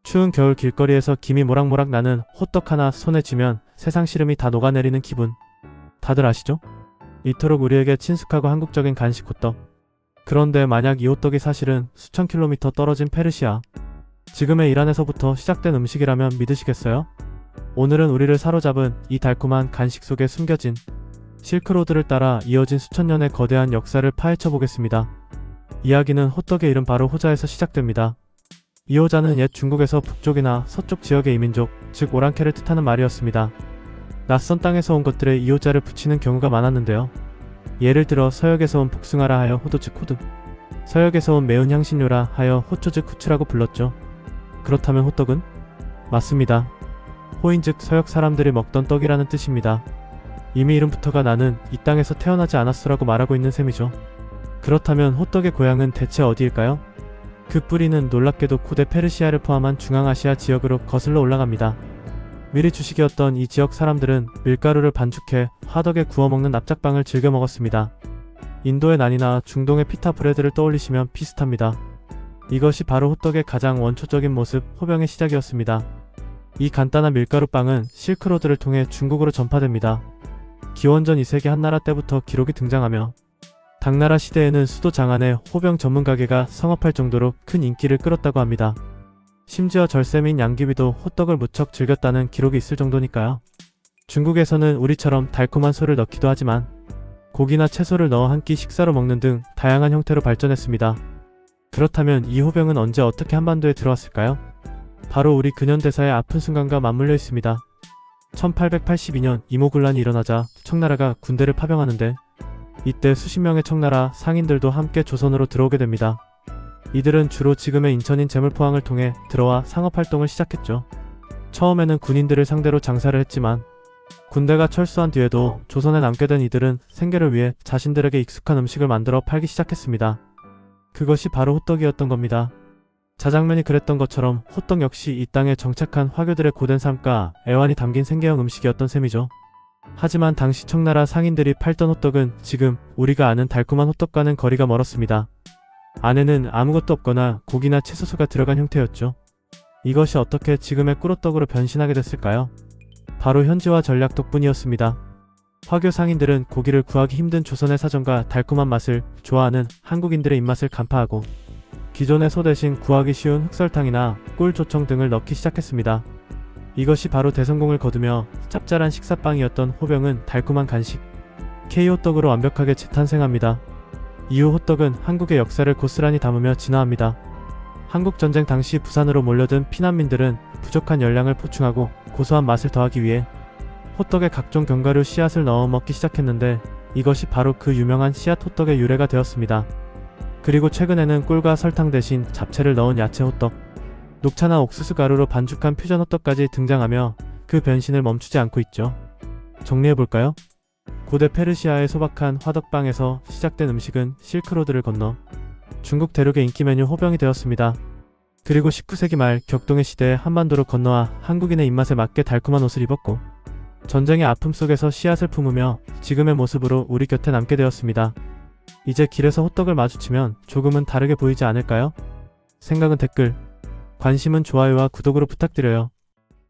추운 겨울 길거리에서 김이 모락모락 나는 호떡 하나 손에 쥐면 세상 시름이 다 녹아내리는 기분. 다들 아시죠? 이토록 우리에게 친숙하고 한국적인 간식 호떡. 그런데 만약 이 호떡이 사실은 수천 킬로미터 떨어진 페르시아, 지금의 이란에서부터 시작된 음식이라면 믿으시겠어요? 오늘은 우리를 사로잡은 이 달콤한 간식 속에 숨겨진 실크로드를 따라 이어진 수천 년의 거대한 역사를 파헤쳐 보겠습니다. 이야기는 호떡의 이름 바로 호자에서 시작됩니다. 이 호자는 옛 중국에서 북쪽이나 서쪽 지역의 이민족, 즉 오랑캐를 뜻하는 말이었습니다. 낯선 땅에서 온 것들에 이 호자를 붙이는 경우가 많았는데요. 예를 들어 서역에서 온 복숭아라 하여 호도 즉 호두, 서역에서 온 매운 향신료라 하여 호초 즉 후추라고 불렀죠. 그렇다면 호떡은? 맞습니다. 호인 즉 서역 사람들이 먹던 떡이라는 뜻입니다. 이미 이름부터가 나는 이 땅에서 태어나지 않았소라고 말하고 있는 셈이죠. 그렇다면 호떡의 고향은 대체 어디일까요? 그 뿌리는 놀랍게도 고대 페르시아를 포함한 중앙아시아 지역으로 거슬러 올라갑니다. 미리 주식이었던 이 지역 사람들은 밀가루를 반죽해 화덕에 구워 먹는 납작빵을 즐겨 먹었습니다. 인도의 난이나 중동의 피타 브레드를 떠올리시면 비슷합니다. 이것이 바로 호떡의 가장 원초적인 모습, 호병의 시작이었습니다. 이 간단한 밀가루빵은 실크로드를 통해 중국으로 전파됩니다. 기원전 2세기 한나라 때부터 기록이 등장하며 당나라 시대에는 수도 장안에 호병 전문 가게가 성업할 정도로 큰 인기를 끌었다고 합니다. 심지어 절세민 양귀비도 호떡을 무척 즐겼다는 기록이 있을 정도니까요. 중국에서는 우리처럼 달콤한 소를 넣기도 하지만 고기나 채소를 넣어 한 끼 식사로 먹는 등 다양한 형태로 발전했습니다. 그렇다면 이 호병은 언제 어떻게 한반도에 들어왔을까요? 바로 우리 근현대사의 아픈 순간과 맞물려 있습니다. 1882년 이모군란이 일어나자 청나라가 군대를 파병하는데 이때 수십 명의 청나라 상인들도 함께 조선으로 들어오게 됩니다. 이들은 주로 지금의 인천인 제물포항을 통해 들어와 상업활동을 시작했죠. 처음에는 군인들을 상대로 장사를 했지만 군대가 철수한 뒤에도 조선에 남게 된 이들은 생계를 위해 자신들에게 익숙한 음식을 만들어 팔기 시작했습니다. 그것이 바로 호떡이었던 겁니다. 자장면이 그랬던 것처럼 호떡 역시 이 땅에 정착한 화교들의 고된 삶과 애환이 담긴 생계형 음식이었던 셈이죠. 하지만 당시 청나라 상인들이 팔던 호떡은 지금 우리가 아는 달콤한 호떡과는 거리가 멀었습니다. 안에는 아무것도 없거나 고기나 채소수가 들어간 형태였죠. 이것이 어떻게 지금의 꿀호떡으로 변신하게 됐을까요? 바로 현지화 전략 덕분이었습니다. 화교 상인들은 고기를 구하기 힘든 조선의 사정과 달콤한 맛을 좋아하는 한국인들의 입맛을 간파하고 기존의 소 대신 구하기 쉬운 흑설탕이나 꿀 조청 등을 넣기 시작했습니다. 이것이 바로 대성공을 거두며 짭짤한 식사빵이었던 호병은 달콤한 간식 K호떡으로 완벽하게 재탄생합니다. 이후 호떡은 한국의 역사를 고스란히 담으며 진화합니다. 한국전쟁 당시 부산으로 몰려든 피난민들은 부족한 열량을 보충하고 고소한 맛을 더하기 위해 호떡에 각종 견과류 씨앗을 넣어 먹기 시작했는데 이것이 바로 그 유명한 씨앗 호떡의 유래가 되었습니다. 그리고 최근에는 꿀과 설탕 대신 잡채를 넣은 야채 호떡, 녹차나 옥수수 가루로 반죽한 퓨전 호떡까지 등장하며 그 변신을 멈추지 않고 있죠. 정리해볼까요? 고대 페르시아의 소박한 화덕빵에서 시작된 음식은 실크로드를 건너 중국 대륙의 인기 메뉴 호병이 되었습니다. 그리고 19세기 말 격동의 시대에 한반도로 건너와 한국인의 입맛에 맞게 달콤한 옷을 입었고 전쟁의 아픔 속에서 씨앗을 품으며 지금의 모습으로 우리 곁에 남게 되었습니다. 이제 길에서 호떡을 마주치면 조금은 다르게 보이지 않을까요? 생각은 댓글, 관심은 좋아요와 구독으로 부탁드려요.